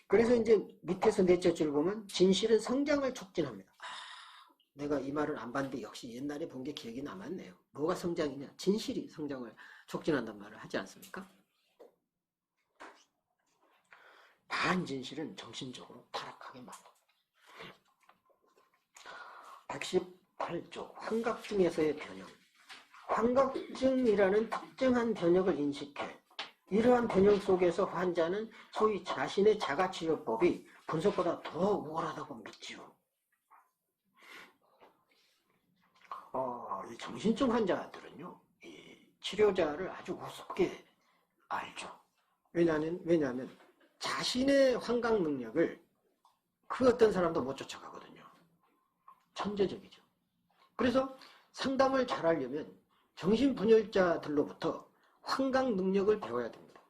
그래서 이제 밑에서 넷째 줄 보면 진실은 성장을 촉진합니다. 내가 이 말을 안 봤는데 역시 옛날에 본 게 기억이 남았네요. 뭐가 성장이냐? 진실이 성장을 촉진한다는 말을 하지 않습니까? 반진실은 정신적으로 타락하게 만든다. 118조 환각증에서의 변형. 환각증이라는 특정한 변형을 인식해 이러한 변형 속에서 환자는 소위 자신의 자가치료법이 분석보다 더 우월하다고 믿지요. 이 정신증 환자들은요, 이 치료자를 아주 우습게 알죠. 왜냐하면 자신의 환각 능력을 그 어떤 사람도 못 쫓아가거든요. 천재적이죠. 그래서 상담을 잘하려면 정신분열자들로부터 환각 능력을 배워야 됩니다.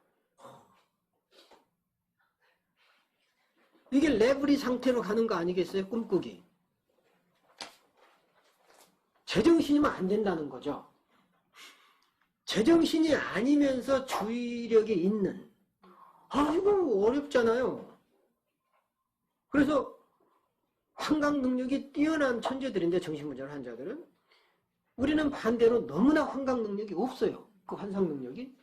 이게 레브리 상태로 가는 거 아니겠어요? 꿈꾸기. 제정신이면 안 된다는 거죠. 제정신이 아니면서 주의력이 있는, 이거 어렵잖아요. 그래서 환각 능력이 뛰어난 천재들인데, 정신분열 환자들은 우리는 반대로 너무나 환각 능력이 없어요. 그 환상 능력이.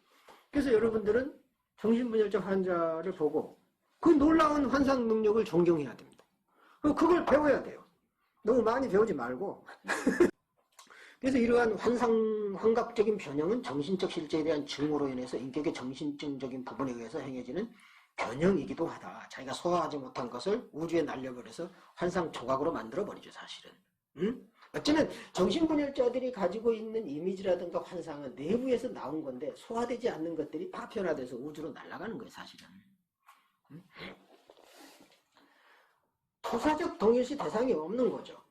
그래서 여러분들은 정신분열자 환자를 보고 그 놀라운 환상 능력을 존경해야 됩니다. 그걸 배워야 돼요. 너무 많이 배우지 말고. 그래서 이러한 환각적인 변형은 정신적 실제에 대한 증오로 인해서 인격의 정신증적인 부분에 의해서 행해지는 변형이기도 하다. 자기가 소화하지 못한 것을 우주에 날려버려서 환상 조각으로 만들어버리죠, 사실은. 어쩌면 정신분열자들이 가지고 있는 이미지라든가 환상은 내부에서 나온 건데 소화되지 않는 것들이 파편화돼서 우주로 날아가는 거예요, 사실은. 투사적 동일시 대상이 없는 거죠.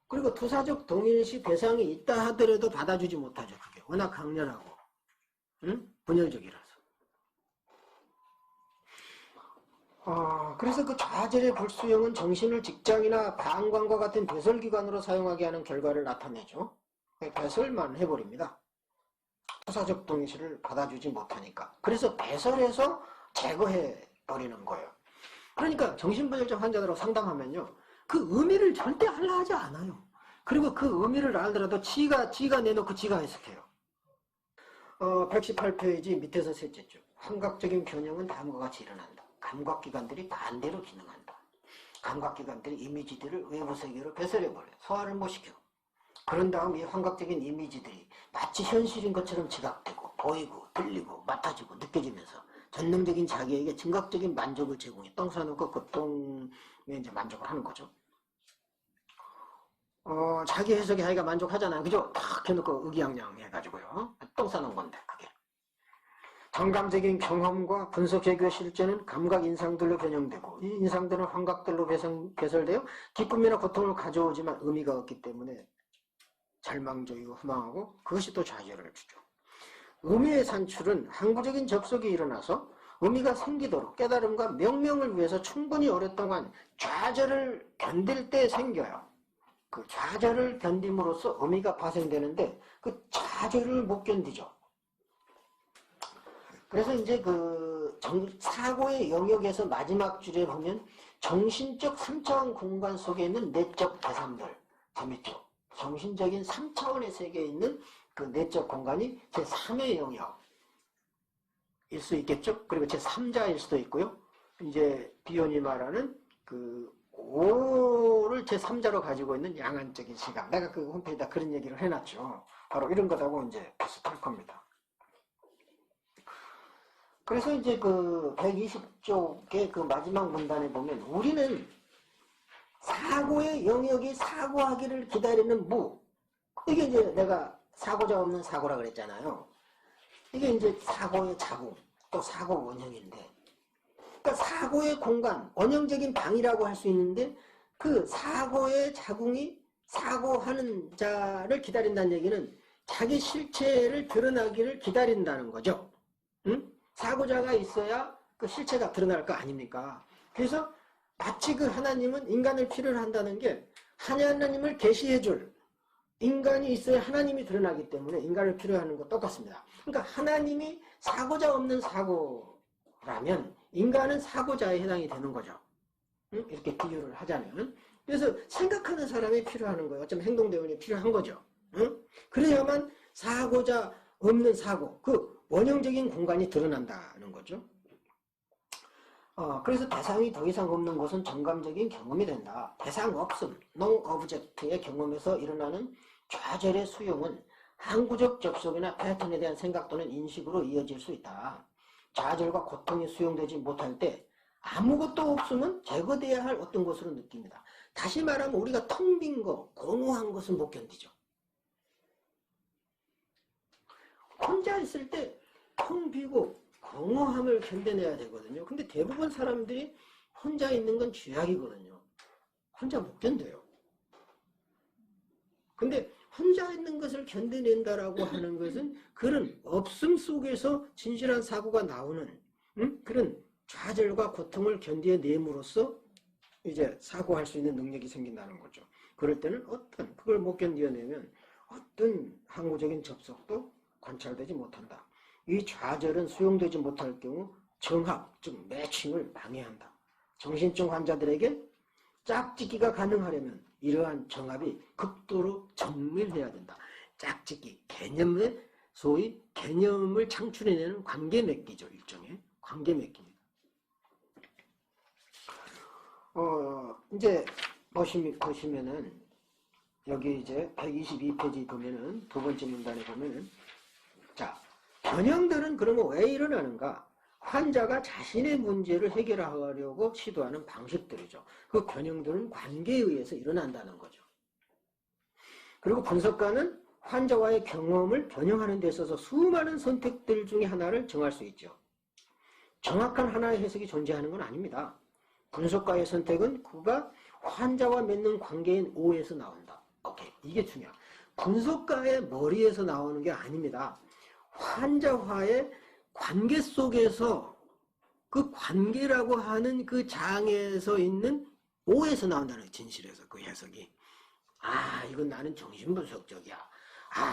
그리고 투사적 동일시 대상이 있다 하더라도 받아주지 못하죠. 그게 워낙 강렬하고 분열적이라서. 그래서 그 좌절의 불수형은 정신을 직장이나 방광과 같은 배설기관으로 사용하게 하는 결과를 나타내죠. 배설만 해버립니다. 투사적 동일시를 받아주지 못하니까. 그래서 배설해서 제거해버리는 거예요. 그러니까 정신분열자 환자들하고 상담하면요, 그 의미를 절대 알라 하지 않아요. 그리고 그 의미를 알더라도 지가 내놓고 지가 해석해요. 118페이지 밑에서 셋째 줄. 환각적인 변형은 다음과 같이 일어난다. 감각기관들이 반대로 기능한다. 감각기관들이 이미지들을 외부 세계로 배설해버려요. 소화를 못 시켜. 그런 다음 이 환각적인 이미지들이 마치 현실인 것처럼 지각되고 보이고 들리고 맡아지고 느껴지면서 전능적인 자기에게 증각적인 만족을 제공해. 똥 싸놓고 그 똥에 이제 만족을 하는 거죠. 자기 해석에 자기가 만족하잖아요. 그죠? 탁 해놓고 의기양양 해가지고요. 똥 싸놓은 건데, 그게. 정감적인 경험과 분석해결 실제는 감각 인상들로 변형되고, 이 인상들은 환각들로 배설되어 기쁨이나 고통을 가져오지만 의미가 없기 때문에 절망적이고 허망하고, 그것이 또 좌절을 주죠. 의미의 산출은 항구적인 접속이 일어나서 의미가 생기도록 깨달음과 명명을 위해서 충분히 오랫동안 좌절을 견딜 때 생겨요. 그 좌절을 견딤으로써 의미가 발생되는데 그 좌절을 못 견디죠. 그래서 이제 그 사고의 영역에서 마지막 줄에 보면 정신적 3차원 공간 속에 있는 내적 대상들, 재밌죠? 정신적인 3차원의 세계에 있는 그 내적 공간이 제3의 영역일 수 있겠죠? 그리고 제3자일 수도 있고요. 이제 비욘이 말하는 그 5를 제3자로 가지고 있는 양안적인 시각. 내가 그 홈페이지에다 그런 얘기를 해놨죠. 바로 이런 것하고 이제 비슷할 겁니다. 그래서 이제 그 120쪽의 그 마지막 문단에 보면 우리는 사고의 영역이 사고하기를 기다리는 무. 이게 이제 내가 사고자 없는 사고라 그랬잖아요. 이게 이제 사고의 자궁, 또 사고 원형인데, 그러니까 사고의 공간, 원형적인 방이라고 할 수 있는데 그 사고의 자궁이 사고하는 자를 기다린다는 얘기는 자기 실체를 드러나기를 기다린다는 거죠. 사고자가 있어야 그 실체가 드러날 거 아닙니까? 그래서 마치 그 하나님은 인간을 필요로 한다는 게 하나님을 계시해줄 인간이 있어야 하나님이 드러나기 때문에 인간을 필요로 하는 거 똑같습니다. 그러니까 하나님이 사고자 없는 사고라면 인간은 사고자에 해당이 되는 거죠. 응? 이렇게 비유를 하자면. 그래서 생각하는 사람이 필요한 거예요. 어쩌면 행동대원이 필요한 거죠. 응? 그래야만 사고자 없는 사고, 그 원형적인 공간이 드러난다는 거죠. 그래서 대상이 더 이상 없는 것은 정감적인 경험이 된다. 대상 없음, no object의 경험에서 일어나는 좌절의 수용은 항구적 접속이나 패턴에 대한 생각 또는 인식으로 이어질 수 있다. 좌절과 고통이 수용되지 못할 때 아무것도 없으면 제거돼야 할 어떤 것으로 느낍니다. 다시 말하면 우리가 텅 빈 거, 공허한 것은 못 견디죠. 혼자 있을 때 텅 비고 공허함을 견뎌내야 되거든요. 근데 대부분 사람들이 혼자 있는 건 죄악이거든요. 혼자 못 견뎌요. 근데 혼자 있는 것을 견뎌낸다라고 하는 것은 그런 없음 속에서 진실한 사고가 나오는 그런 좌절과 고통을 견뎌냄으로써 이제 사고할 수 있는 능력이 생긴다는 거죠. 그럴 때는 그걸 못 견뎌내면 어떤 항구적인 접속도 관찰되지 못한다. 이 좌절은 수용되지 못할 경우 정합, 즉 매칭을 방해한다. 정신증 환자들에게 짝짓기가 가능하려면 이러한 정합이 극도로 정밀해야 된다. 짝짓기, 개념의 소위 개념을 창출해내는 관계 맺기죠. 일종의 관계 맺기입니다. 이제 보시면은 여기 이제 122페이지 보면은 두 번째 문단에 보면은 자, 변형들은 그러면 왜 일어나는가? 환자가 자신의 문제를 해결하려고 시도하는 방식들이죠. 그 변형들은 관계에 의해서 일어난다는 거죠. 그리고 분석가는 환자와의 경험을 변형하는 데 있어서 수많은 선택들 중에 하나를 정할 수 있죠. 정확한 하나의 해석이 존재하는 건 아닙니다. 분석가의 선택은 그가 환자와 맺는 관계인 O에서 나온다. 오케이, 이게 중요해요. 분석가의 머리에서 나오는 게 아닙니다. 환자와의 관계 속에서 그 관계라고 하는 그 장에서 있는 O에서 나온다는 진실에서 그 해석이. 이건 나는 정신분석적이야.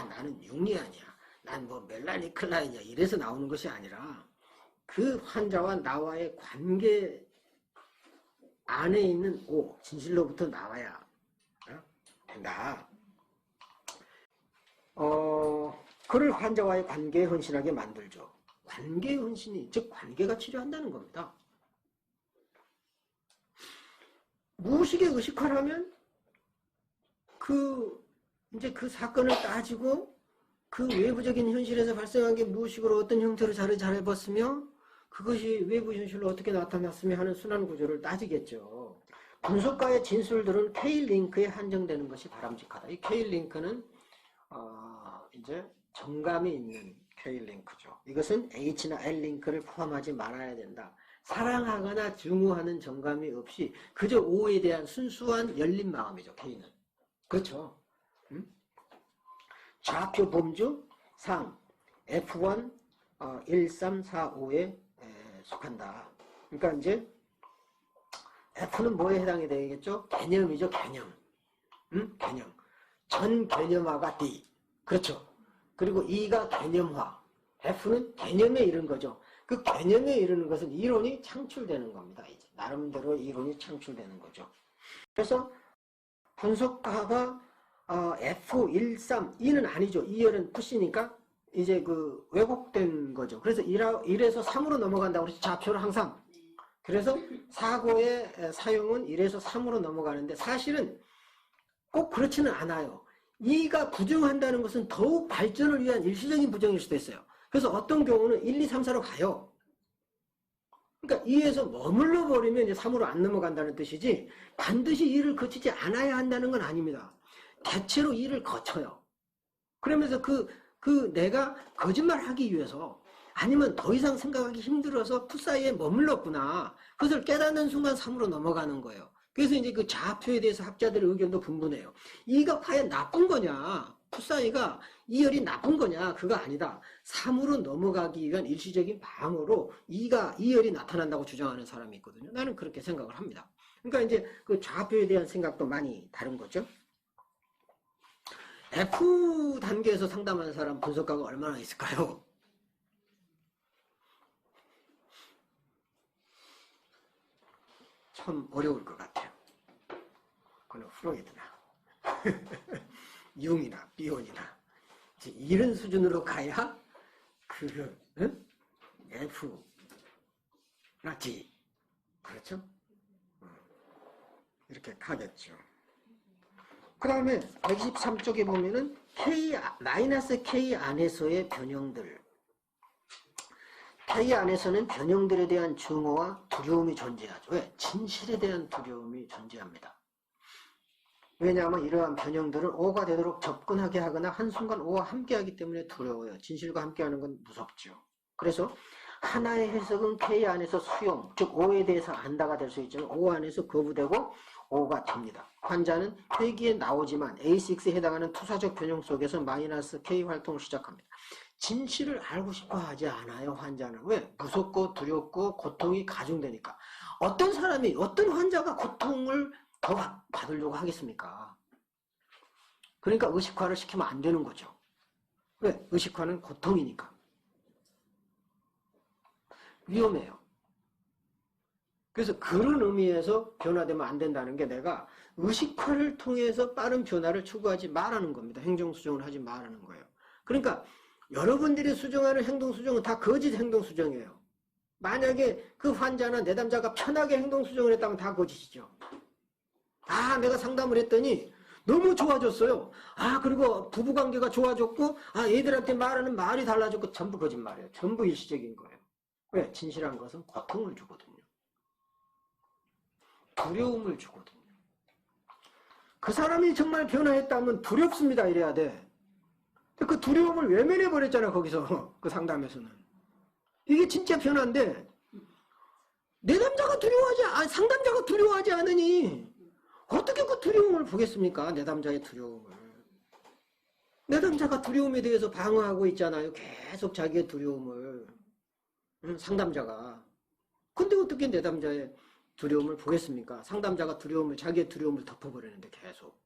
나는 융리안이야. 난 뭐 멜라니 클라인이야. 이래서 나오는 것이 아니라 그 환자와 나와의 관계 안에 있는 O, 진실로부터 나와야 된다. 그를 환자와의 관계에 헌신하게 만들죠. 관계의 헌신이, 즉 관계가 치료한다는 겁니다. 무의식에 의식하라면 이제 그 사건을 따지고 그 외부적인 현실에서 발생한 게 무의식으로 어떤 형태로 자리 잡았으며 그것이 외부 현실로 어떻게 나타났으며 하는 순환 구조를 따지겠죠. 분석가의 진술들은 K-링크에 한정되는 것이 바람직하다. 이 K-링크는 이제 정감이 있는 K-링크죠. 이것은 H나 L-링크를 포함하지 말아야 된다. 사랑하거나 증오하는 정감이 없이 그저 O에 대한 순수한 열린 마음이죠. K는. 그렇죠. 좌표 범주 상 F1 1345에 속한다. 그러니까 이제 F는 뭐에 해당이 되겠죠? 개념이죠. 개념. 개념. 전 개념화가 D. 그렇죠. 그리고 E가 개념화. F는 개념에 이른 거죠. 그 개념에 이르는 것은 이론이 창출되는 겁니다. 이제 나름대로 이론이 창출되는 거죠. 그래서 분석가가 F13, E는 아니죠. 2열은 푸시니까 이제 그 왜곡된 거죠. 그래서 1에서 3으로 넘어간다고 그래서 좌표를 항상. 그래서 사고의 사용은 1에서 3으로 넘어가는데 사실은 꼭 그렇지는 않아요. 2가 부정한다는 것은 더욱 발전을 위한 일시적인 부정일 수도 있어요. 그래서 어떤 경우는 1, 2, 3, 4로 가요. 그러니까 2에서 머물러 버리면 이제 3으로 안 넘어간다는 뜻이지 반드시 2를 거치지 않아야 한다는 건 아닙니다. 대체로 2를 거쳐요. 그러면서 내가 거짓말하기 위해서 아니면 더 이상 생각하기 힘들어서 풋사이에 머물렀구나. 그것을 깨닫는 순간 3으로 넘어가는 거예요. 그래서 이제 그 좌표에 대해서 학자들의 의견도 분분해요. 2가 과연 나쁜 거냐? 풋사이가 2열이 나쁜 거냐? 그거 아니다. 3으로 넘어가기 위한 일시적인 방어로 2열이 나타난다고 주장하는 사람이 있거든요. 나는 그렇게 생각을 합니다. 그러니까 이제 그 좌표에 대한 생각도 많이 다른 거죠. F 단계에서 상담하는 사람 분석가가 얼마나 있을까요? 참 어려울 것 같아요. 그건 프로이드나 융이나 비온이나 이런 수준으로 가야 응? F나 D 그렇죠? 이렇게 가겠죠. 그 다음에 123쪽에 보면은 K 안에서의 변형들. K 안에서는 변형들에 대한 증오와 두려움이 존재하죠. 왜? 진실에 대한 두려움이 존재합니다. 왜냐하면 이러한 변형들은 O가 되도록 접근하게 하거나 한순간 O와 함께하기 때문에 두려워요. 진실과 함께하는 건 무섭죠. 그래서 하나의 해석은 K 안에서 수용, 즉 O에 대해서 안다가 될 수 있지만 O 안에서 거부되고 O가 됩니다. 환자는 회기에 나오지만 A6에 해당하는 투사적 변형 속에서 마이너스 K 활동을 시작합니다. 진실을 알고 싶어 하지 않아요, 환자는. 왜? 무섭고 두렵고 고통이 가중되니까. 어떤 사람이, 어떤 환자가 고통을 더 받으려고 하겠습니까? 그러니까 의식화를 시키면 안 되는 거죠. 왜? 의식화는 고통이니까. 위험해요. 그래서 그런 의미에서 변화되면 안 된다는 게 내가 의식화를 통해서 빠른 변화를 추구하지 말라는 겁니다. 행정수정을 하지 말라는 거예요. 그러니까 여러분들이 수정하는 행동수정은 다 거짓 행동수정이에요. 만약에 그 환자나 내담자가 편하게 행동수정을 했다면 다 거짓이죠. 아, 내가 상담을 했더니 너무 좋아졌어요. 아, 그리고 부부관계가 좋아졌고, 아, 얘들한테 말하는 말이 달라졌고, 전부 거짓말이에요. 전부 일시적인 거예요. 왜? 진실한 것은 고통을 주거든요. 두려움을 주거든요. 그 사람이 정말 변화했다면 두렵습니다. 이래야 돼. 그 두려움을 외면해버렸잖아, 거기서. 그 상담에서는. 이게 진짜 변화인데, 내담자가 상담자가 두려워하지 않으니, 어떻게 그 두려움을 보겠습니까? 내담자의 두려움을. 내담자가 두려움에 대해서 방어하고 있잖아요. 계속 자기의 두려움을. 상담자가. 근데 어떻게 내담자의 두려움을 보겠습니까? 상담자가 자기의 두려움을 덮어버리는데 계속.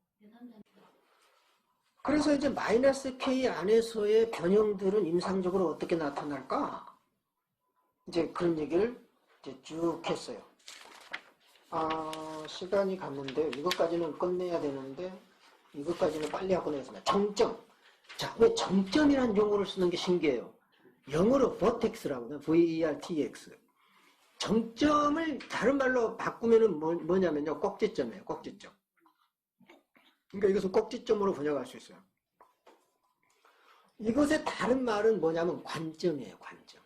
그래서 이제 마이너스 K 안에서의 변형들은 임상적으로 어떻게 나타날까? 이제 그런 얘기를 이제 쭉 했어요. 시간이 갔는데 이것까지는 끝내야 되는데 이것까지는 빨리 하고 내겠습니다. 정점. 자, 왜 정점이라는 용어를 쓰는 게 신기해요. 영어로 vortex라고 해요. V-E-R-T-X. 정점을 다른 말로 바꾸면은 뭐냐면요. 꼭지점이에요. 꼭지점. 그러니까 이것을 꼭지점으로 번역할 수 있어요. 이것의 다른 말은 뭐냐면 관점이에요. 관점.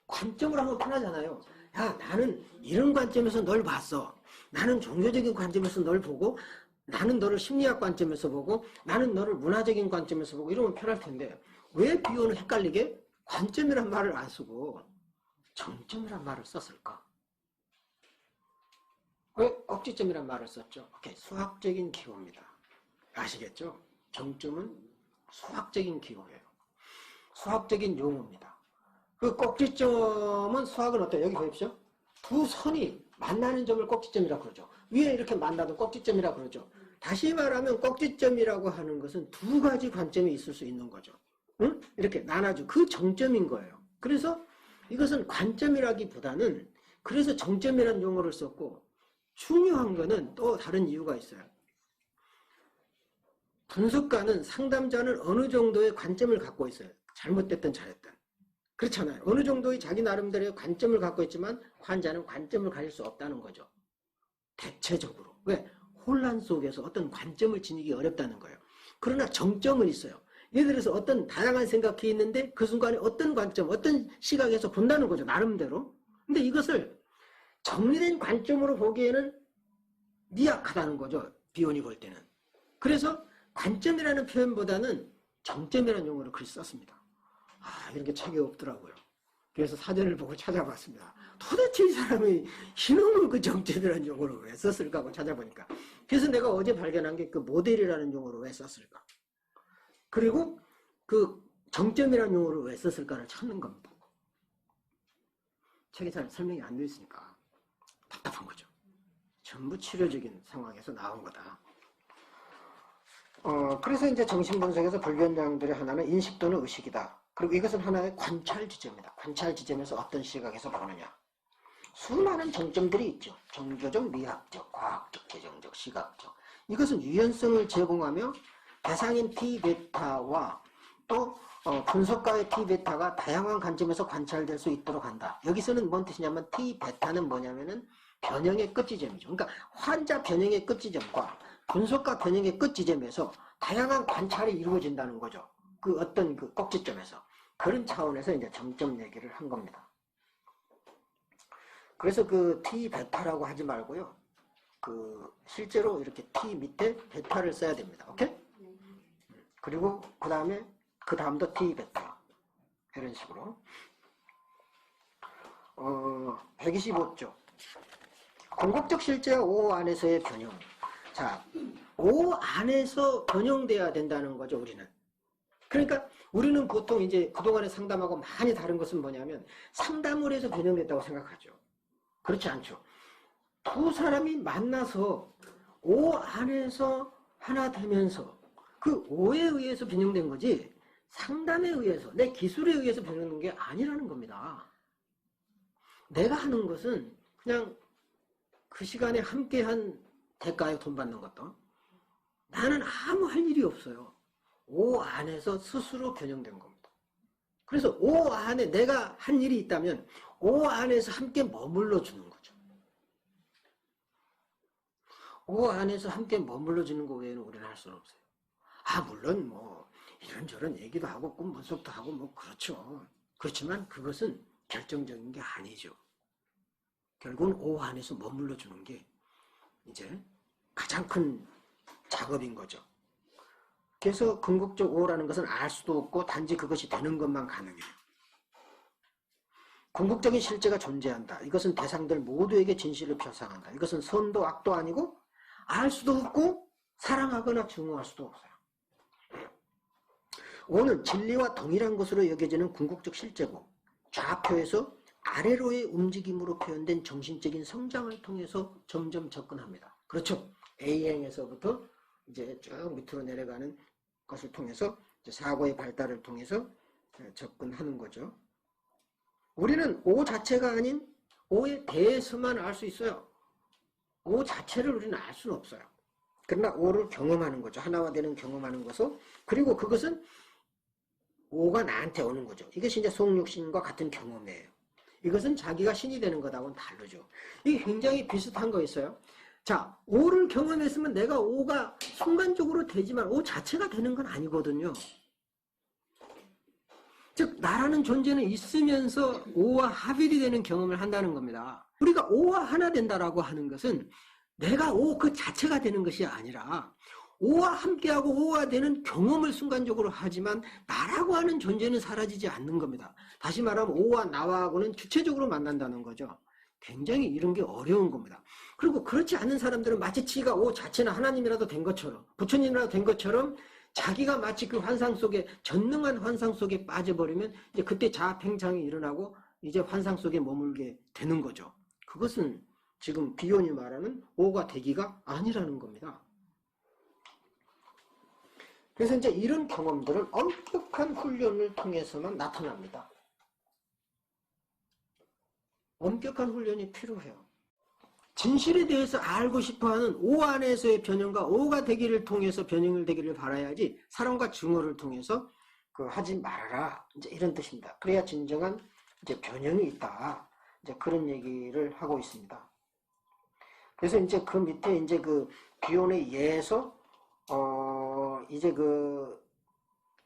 관점으로 하면 편하잖아요. 야, 나는 이런 관점에서 널 봤어. 나는 종교적인 관점에서 널 보고, 나는 너를 심리학 관점에서 보고, 나는 너를 문화적인 관점에서 보고, 이러면 편할 텐데 왜 비유는 헷갈리게 관점이란 말을 안 쓰고 정점이란 말을 썼을까? 왜 꼭지점이란 말을 썼죠? 오케이, 수학적인 기호입니다. 아시겠죠? 정점은 수학적인 기호예요. 수학적인 용어입니다. 그 꼭지점은 수학은 어때요? 여기 보십시오. 두 선이 만나는 점을 꼭지점이라고 그러죠. 위에 이렇게 만나도 꼭지점이라고 그러죠. 다시 말하면 꼭지점이라고 하는 것은 두 가지 관점이 있을 수 있는 거죠. 응? 이렇게 나눠줘. 그 정점인 거예요. 그래서 이것은 관점이라기보다는 그래서 정점이라는 용어를 썼고 중요한 거는 또 다른 이유가 있어요. 분석가는 상담자는 어느 정도의 관점을 갖고 있어요. 잘못됐든 잘했든. 그렇잖아요. 어느 정도의 자기 나름대로의 관점을 갖고 있지만 환자는 관점을 가질 수 없다는 거죠. 대체적으로. 왜? 혼란 속에서 어떤 관점을 지니기 어렵다는 거예요. 그러나 정점은 있어요. 예를 들어서 어떤 다양한 생각이 있는데 그 순간에 어떤 관점, 어떤 시각에서 본다는 거죠. 나름대로. 근데 이것을 정리된 관점으로 보기에는 미약하다는 거죠. 비온이 볼 때는. 그래서 관점이라는 표현보다는 정점이라는 용어를 글씨 썼습니다. 이런 게 책에 없더라고요. 그래서 사전을 보고 찾아봤습니다. 도대체 이 사람이 이놈의 그 정점이라는 용어를 왜 썼을까 하고 찾아보니까. 그래서 내가 어제 발견한 게 그 모델이라는 용어를 왜 썼을까. 그리고 그 정점이라는 용어를 왜 썼을까를 찾는 겁니다. 책에 잘 설명이 안 되어 있으니까 답답한 거죠. 전부 치료적인 상황에서 나온 거다. 그래서 이제 정신분석에서 불변량들의 하나는 인식 또는 의식이다. 그리고 이것은 하나의 관찰 지점이다. 관찰 지점에서 어떤 시각에서 보느냐. 수많은 정점들이 있죠. 종교적, 미학적, 과학적, 재정적, 시각적. 이것은 유연성을 제공하며 대상인 T베타와 또 분석가의 T베타가 다양한 관점에서 관찰될 수 있도록 한다. 여기서는 뭔 뜻이냐면 T베타는 뭐냐면은 변형의 끝지점이죠. 그러니까 환자 변형의 끝지점과 분석가 변형의 끝지점에서 다양한 관찰이 이루어진다는 거죠. 그 어떤 그 꼭지점에서. 그런 차원에서 이제 점점 얘기를 한 겁니다. 그래서 그 T베타라고 하지 말고요. 그 실제로 이렇게 T 밑에 베타를 써야 됩니다. 오케이? 그리고 그 다음도 T베타. 이런 식으로. 125쪽. 궁극적 실제와 O 안에서의 변형. 자, O 안에서 변형돼야 된다는 거죠, 우리는. 그러니까 우리는 보통 이제 그동안에 상담하고 많이 다른 것은 뭐냐면 상담을 해서 변형됐다고 생각하죠. 그렇지 않죠. 두 사람이 만나서 O 안에서 하나 되면서 그 O에 의해서 변형된 거지 상담에 의해서 내 기술에 의해서 변형된 게 아니라는 겁니다. 내가 하는 것은 그냥 그 시간에 함께한 대가에 돈 받는 것도 나는 아무 할 일이 없어요. O 안에서 스스로 변형된 겁니다. 그래서 O 안에 내가 한 일이 있다면 O 안에서 함께 머물러 주는 거죠. O 안에서 함께 머물러 주는 거 외에는 우리는 할 수는 없어요. 물론 뭐 이런저런 얘기도 하고 꿈 분석도 하고 뭐 그렇죠. 그렇지만 그것은 결정적인 게 아니죠. 결국은 O 안에서 머물러 주는 게 이제 가장 큰 작업인 거죠. 그래서 궁극적 O라는 것은 알 수도 없고 단지 그것이 되는 것만 가능해요. 궁극적인 실제가 존재한다. 이것은 대상들 모두에게 진실을 표상한다. 이것은 선도 악도 아니고 알 수도 없고 사랑하거나 증오할 수도 없어요. O는 진리와 동일한 것으로 여겨지는 궁극적 실제고 좌표에서 아래로의 움직임으로 표현된 정신적인 성장을 통해서 점점 접근합니다. 그렇죠. A행에서부터 이제 쭉 밑으로 내려가는 것을 통해서 이제 사고의 발달을 통해서 접근하는 거죠. 우리는 O 자체가 아닌 O에 대해서만 알 수 있어요. O 자체를 우리는 알 수는 없어요. 그러나 O를 경험하는 거죠. 하나와 되는 경험하는 것을. 그리고 그것은 O가 나한테 오는 거죠. 이것이 이제 속육신과 같은 경험이에요. 이것은 자기가 신이 되는 것하고는 다르죠. 이게 굉장히 비슷한 거 있어요. 자, O를 경험했으면 내가 O가 순간적으로 되지만 O 자체가 되는 건 아니거든요. 즉 나라는 존재는 있으면서 O와 합일이 되는 경험을 한다는 겁니다. 우리가 O와 하나 된다라고 하는 것은 내가 O 그 자체가 되는 것이 아니라 O와 함께하고 O와 되는 경험을 순간적으로 하지만 나라고 하는 존재는 사라지지 않는 겁니다. 다시 말하면 O와 나와하고는 주체적으로 만난다는 거죠. 굉장히 이런 게 어려운 겁니다. 그리고 그렇지 않은 사람들은 마치 지가 O 자체는 하나님이라도 된 것처럼 부처님이라도 된 것처럼 자기가 마치 그 환상 속에 전능한 환상 속에 빠져버리면 이제 그때 자아팽창이 일어나고 이제 환상 속에 머물게 되는 거죠. 그것은 지금 비욘이 말하는 O가 되기가 아니라는 겁니다. 그래서 이제 이런 경험들은 엄격한 훈련을 통해서만 나타납니다. 엄격한 훈련이 필요해요. 진실에 대해서 알고 싶어하는 O 안에서의 변형과 O가 되기를 통해서 변형을 되기를 바라야지 사랑과 증오를 통해서 하지 말아라. 이제 이런 뜻입니다. 그래야 진정한 이제 변형이 있다. 이제 그런 얘기를 하고 있습니다. 그래서 이제 그 밑에 이제 그 비욘의 예에서 이제 그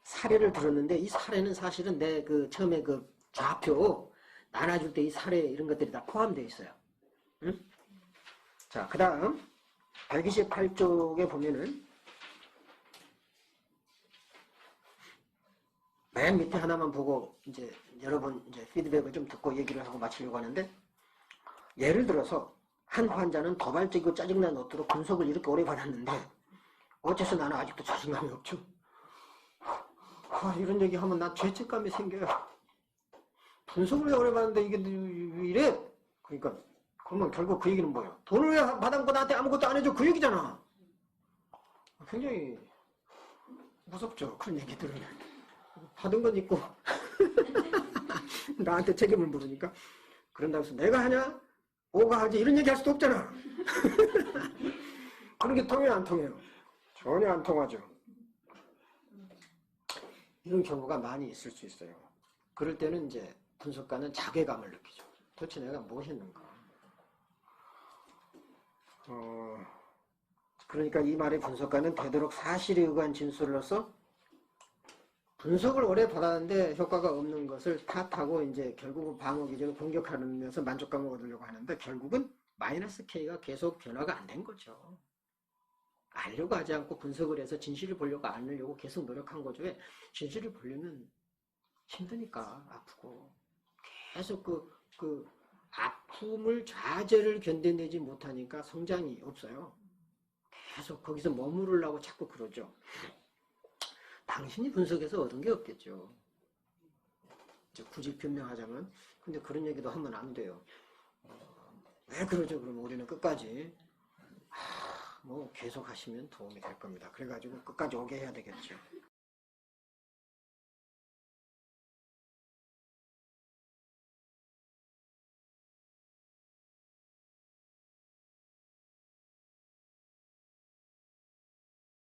사례를 들었는데 이 사례는 사실은 내 그 처음에 그 좌표 나눠줄 때 이 사례 이런 것들이 다 포함되어 있어요. 응? 자, 그 다음 128쪽에 보면은 맨 밑에 하나만 보고 이제 여러분 이제 피드백을 좀 듣고 얘기를 하고 마치려고 하는데 예를 들어서 한 환자는 도발적이고 짜증난 노트로 분석을 이렇게 오래 받았는데 어째서 나는 아직도 자신감이 없죠? 이런 얘기하면 나 죄책감이 생겨요. 분석을 왜 오래 받는데 이게 왜 이래? 그러니까 그러면 결국 그 얘기는 뭐예요? 돈을 왜 받아먹고 나한테 아무것도 안 해줘? 그 얘기잖아. 굉장히 무섭죠. 그런 얘기들은. 받은 건 있고 나한테 책임을 물으니까 그런다고 해서 내가 하냐? 오가 하지 이런 얘기 할 수도 없잖아. 그런 게 통해요, 안 통해요? 전혀 안 통하죠. 이런 경우가 많이 있을 수 있어요. 그럴 때는 이제 분석가는 자괴감을 느끼죠. 도대체 내가 뭐 했는가? 그러니까 이 말의 분석가는 되도록 사실에 의한 진술로서 분석을 오래 받았는데 효과가 없는 것을 탓하고 이제 결국은 방어 기준을 공격하면서 만족감을 얻으려고 하는데 결국은 마이너스 K가 계속 변화가 안 된 거죠. 알려고 하지 않고 분석을 해서 진실을 보려고 알려고 계속 노력한 거죠. 왜? 진실을 보려면 힘드니까 아프고 계속 그 아픔을 좌절을 견뎌내지 못하니까 성장이 없어요. 계속 거기서 머무르려고 자꾸 그러죠. 당신이 분석해서 얻은 게 없겠죠. 굳이 변명하자면. 근데 그런 얘기도 하면 안 돼요. 왜 그러죠? 그러면 우리는 끝까지 뭐 계속 하시면 도움이 될 겁니다. 그래가지고 끝까지 오게 해야 되겠죠.